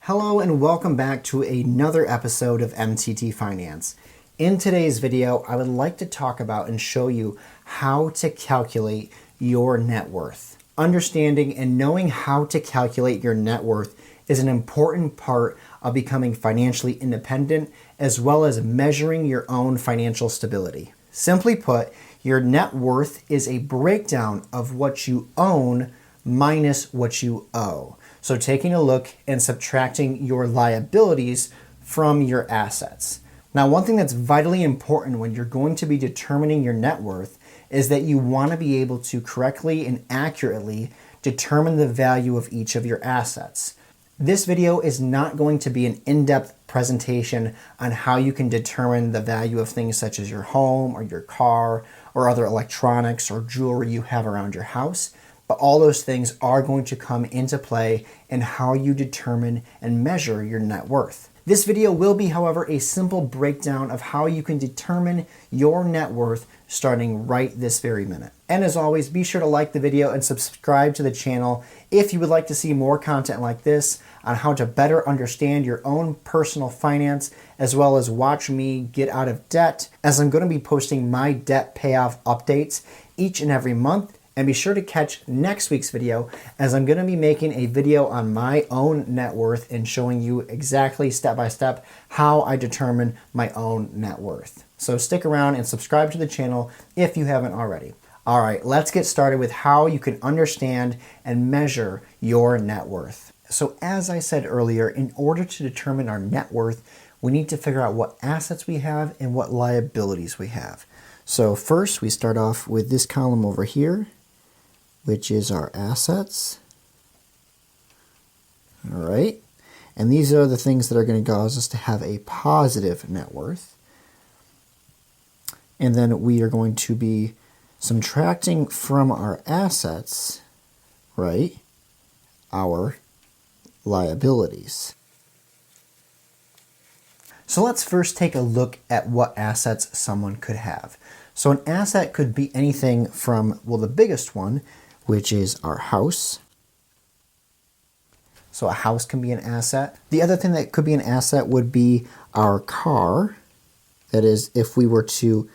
Hello and welcome back to another episode of MTT Finance. In today's video, I would like to talk about and show you how to calculate your net worth. Understanding and knowing how to calculate your net worth is an important part of becoming financially independent, as well as measuring your own financial stability. Simply put, your net worth is a breakdown of what you own minus what you owe. So taking a look and subtracting your liabilities from your assets. Now, one thing that's vitally important when you're going to be determining your net worth is that you want to be able to correctly and accurately determine the value of each of your assets. This video is not going to be an in-depth presentation on how you can determine the value of things such as your home or your car or other electronics or jewelry you have around your house. But all those things are going to come into play in how you determine and measure your net worth. This video will be, however, a simple breakdown of how you can determine your net worth starting right this very minute. And as always, be sure to like the video and subscribe to the channel if you would like to see more content like this on how to better understand your own personal finance, as well as watch me get out of debt, as I'm going to be posting my debt payoff updates each and every month. And be sure to catch next week's video, as I'm going to be making a video on my own net worth and showing you exactly step by step how I determine my own net worth. So stick around and subscribe to the channel if you haven't already. All right, let's get started with how you can understand and measure your net worth. So as I said earlier, in order to determine our net worth, we need to figure out what assets we have and what liabilities we have. So first, we start off with this column over here, which is our assets. All right. And these are the things that are going to cause us to have a positive net worth. And then we are going to be subtracting from our assets, right, our liabilities. So let's first take a look at what assets someone could have. So an asset could be anything from, well, the biggest one, which is our house. So a house can be an asset. The other thing that could be an asset would be our car. That is, if we were to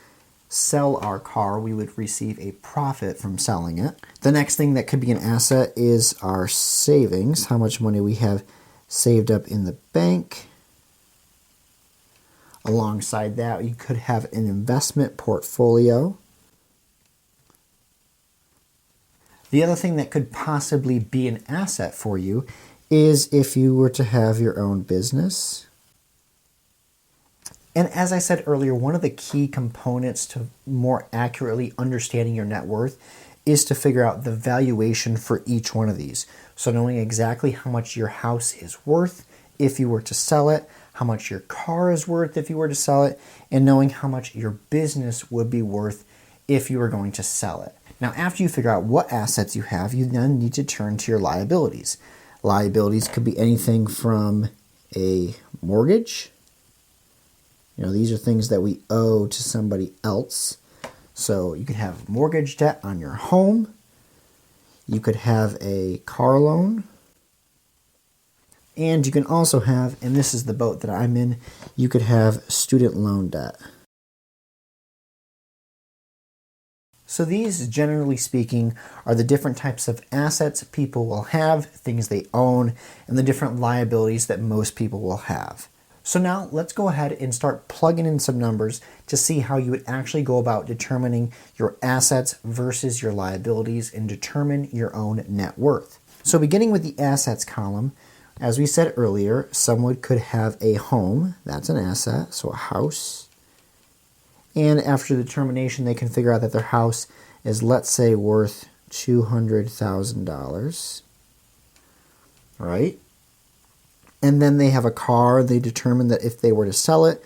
sell our car, we would receive a profit from selling it. The next thing that could be an asset is our savings, how much money we have saved up in the bank. Alongside that, you could have an investment portfolio. The other thing that could possibly be an asset for you is if you were to have your own business. And as I said earlier, one of the key components to more accurately understanding your net worth is to figure out the valuation for each one of these. So knowing exactly how much your house is worth if you were to sell it, how much your car is worth if you were to sell it, and knowing how much your business would be worth if you were going to sell it. Now, after you figure out what assets you have, you then need to turn to your liabilities. Liabilities could be anything from a mortgage. You know, these are things that we owe to somebody else. So you could have mortgage debt on your home. You could have a car loan. And you can also have, and this is the boat that I'm in, you could have student loan debt. So these, generally speaking, are the different types of assets people will have, things they own, and the different liabilities that most people will have. So now let's go ahead and start plugging in some numbers to see how you would actually go about determining your assets versus your liabilities and determine your own net worth. So beginning with the assets column, as we said earlier, someone could have a home, that's an asset, so a house. And after the determination, they can figure out that their house is, let's say, worth $200,000, right? And then they have a car. They determine that if they were to sell it,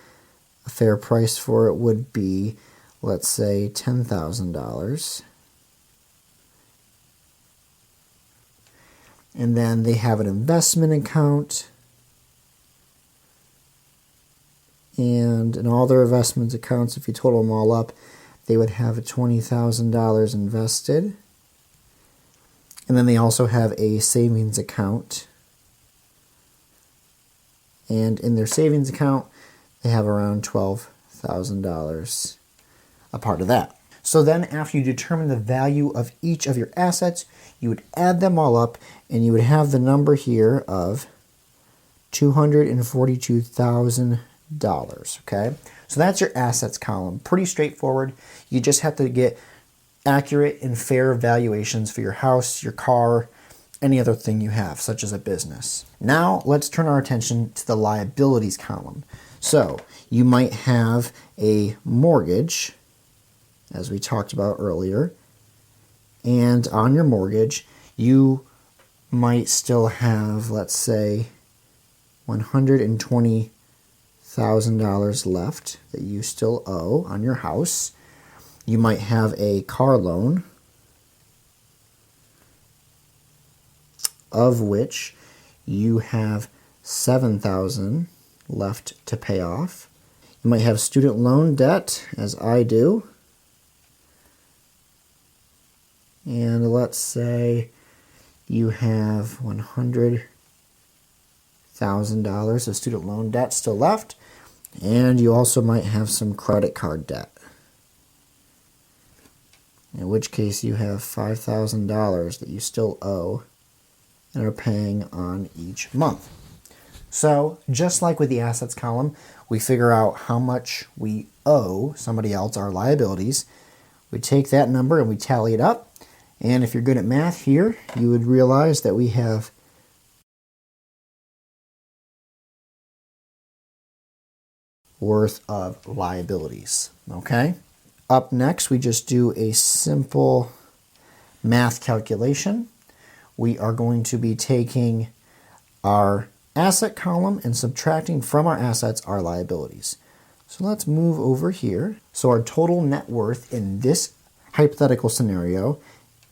a fair price for it would be, let's say, $10,000. And then they have an investment account. And in all their investment accounts, if you total them all up, they would have $20,000 invested. And then they also have a savings account And in their savings account, they have around $12,000 a part of that. So then after you determine the value of each of your assets, you would add them all up and you would have the number here of $242,000, okay? So that's your assets column. Pretty straightforward. You just have to get accurate and fair valuations for your house, your car, any other thing you have, such as a business. Now let's turn our attention to the liabilities column. So you might have a mortgage, as we talked about earlier, and on your mortgage, you might still have, let's say, $120,000 left that you still owe on your house. You might have a car loan, of which you have $7,000 left to pay off. You might have student loan debt, as I do. And let's say you have $100,000 of student loan debt still left, and you also might have some credit card debt, in which case you have $5,000 that you still owe and are paying on each month. So just like with the assets column, we figure out how much we owe somebody else, our liabilities. We take that number and we tally it up. And if you're good at math here, you would realize that we have worth of liabilities, okay? Up next, we just do a simple math calculation. We are going to be taking our asset column and subtracting from our assets our liabilities. So let's move over here. So our total net worth in this hypothetical scenario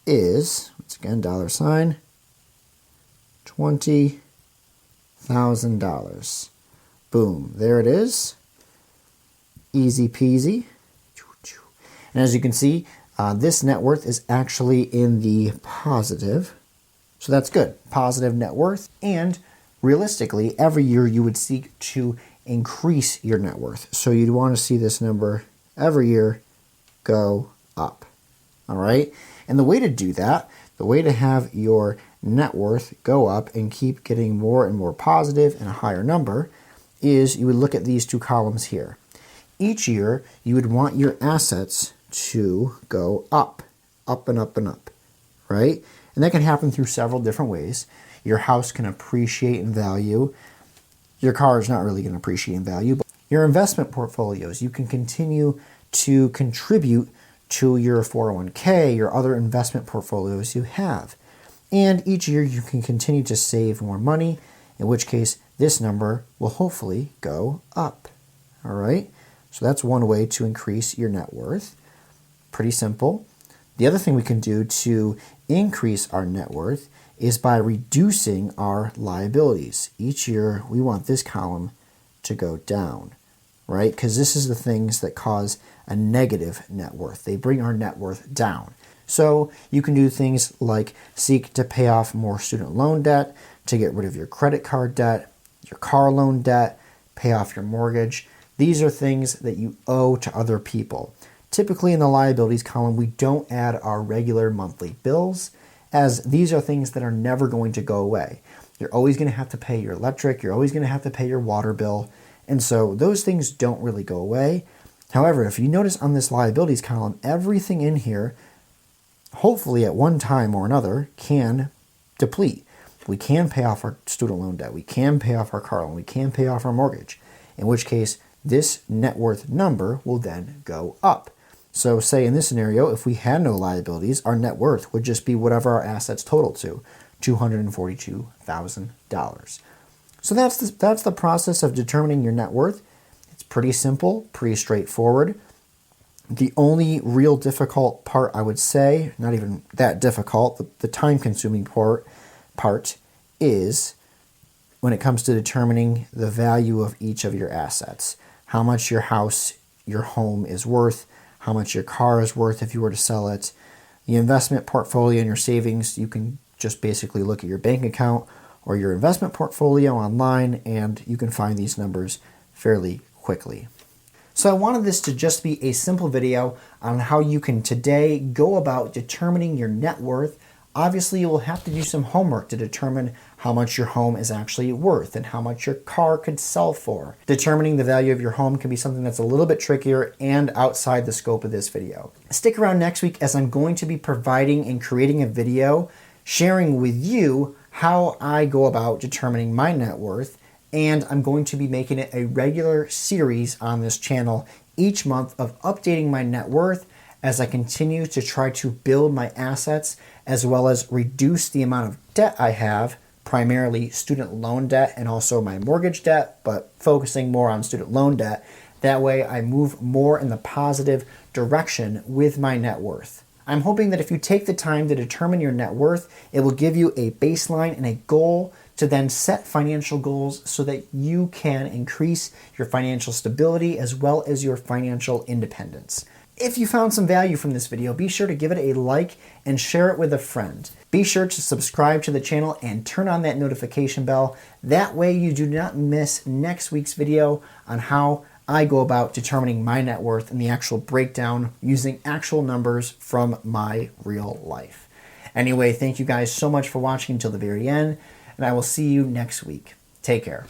is, once again, $, $20,000. Boom, there it is. Easy peasy. And as you can see, this net worth is actually in the positive. So that's good. Positive net worth. And realistically, every year you would seek to increase your net worth. So you'd want to see this number every year go up. All right? And the way to do that, the way to have your net worth go up and keep getting more and more positive and a higher number is you would look at these two columns here. Each year, you would want your assets to go up and up and up, right? And that can happen through several different ways. Your house can appreciate in value. Your car is not really going to appreciate in value, but your investment portfolios, you can continue to contribute to your 401k, your other investment portfolios you have. And each year you can continue to save more money, in which case this number will hopefully go up. All right? So that's one way to increase your net worth. Pretty simple. The other thing we can do to increase our net worth is by reducing our liabilities. Each year we want this column to go down, right? Because this is the things that cause a negative net worth. They bring our net worth down. So you can do things like seek to pay off more student loan debt, to get rid of your credit card debt, your car loan debt, pay off your mortgage. These are things that you owe to other people. Typically in the liabilities column, we don't add our regular monthly bills, as these are things that are never going to go away. You're always going to have to pay your electric, you're always going to have to pay your water bill, and so those things don't really go away. However, if you notice on this liabilities column, everything in here, hopefully at one time or another, can deplete. We can pay off our student loan debt, we can pay off our car loan, we can pay off our mortgage, in which case this net worth number will then go up. So say in this scenario, if we had no liabilities, our net worth would just be whatever our assets total to, $242,000. So that's the process of determining your net worth. It's pretty simple, pretty straightforward. The only real difficult part, I would say, not even that difficult, the time-consuming part is when it comes to determining the value of each of your assets. How much your house, your home is worth, how much your car is worth if you were to sell it. The investment portfolio and your savings, you can just basically look at your bank account, or your investment portfolio online, and you can find these numbers fairly quickly. So I wanted this to just be a simple video on how you can today go about determining your net worth. Obviously, you will have to do some homework to determine how much your home is actually worth and how much your car could sell for. Determining the value of your home can be something that's a little bit trickier and outside the scope of this video. Stick around next week as I'm going to be providing and creating a video sharing with you how I go about determining my net worth, and I'm going to be making it a regular series on this channel each month of updating my net worth as I continue to try to build my assets as well as reduce the amount of debt I have, primarily student loan debt and also my mortgage debt, but focusing more on student loan debt. That way I move more in the positive direction with my net worth. I'm hoping that if you take the time to determine your net worth, it will give you a baseline and a goal to then set financial goals so that you can increase your financial stability as well as your financial independence. If you found some value from this video, be sure to give it a like and share it with a friend. Be sure to subscribe to the channel and turn on that notification bell. That way you do not miss next week's video on how I go about determining my net worth and the actual breakdown using actual numbers from my real life. Anyway, thank you guys so much for watching until the very end, and I will see you next week. Take care.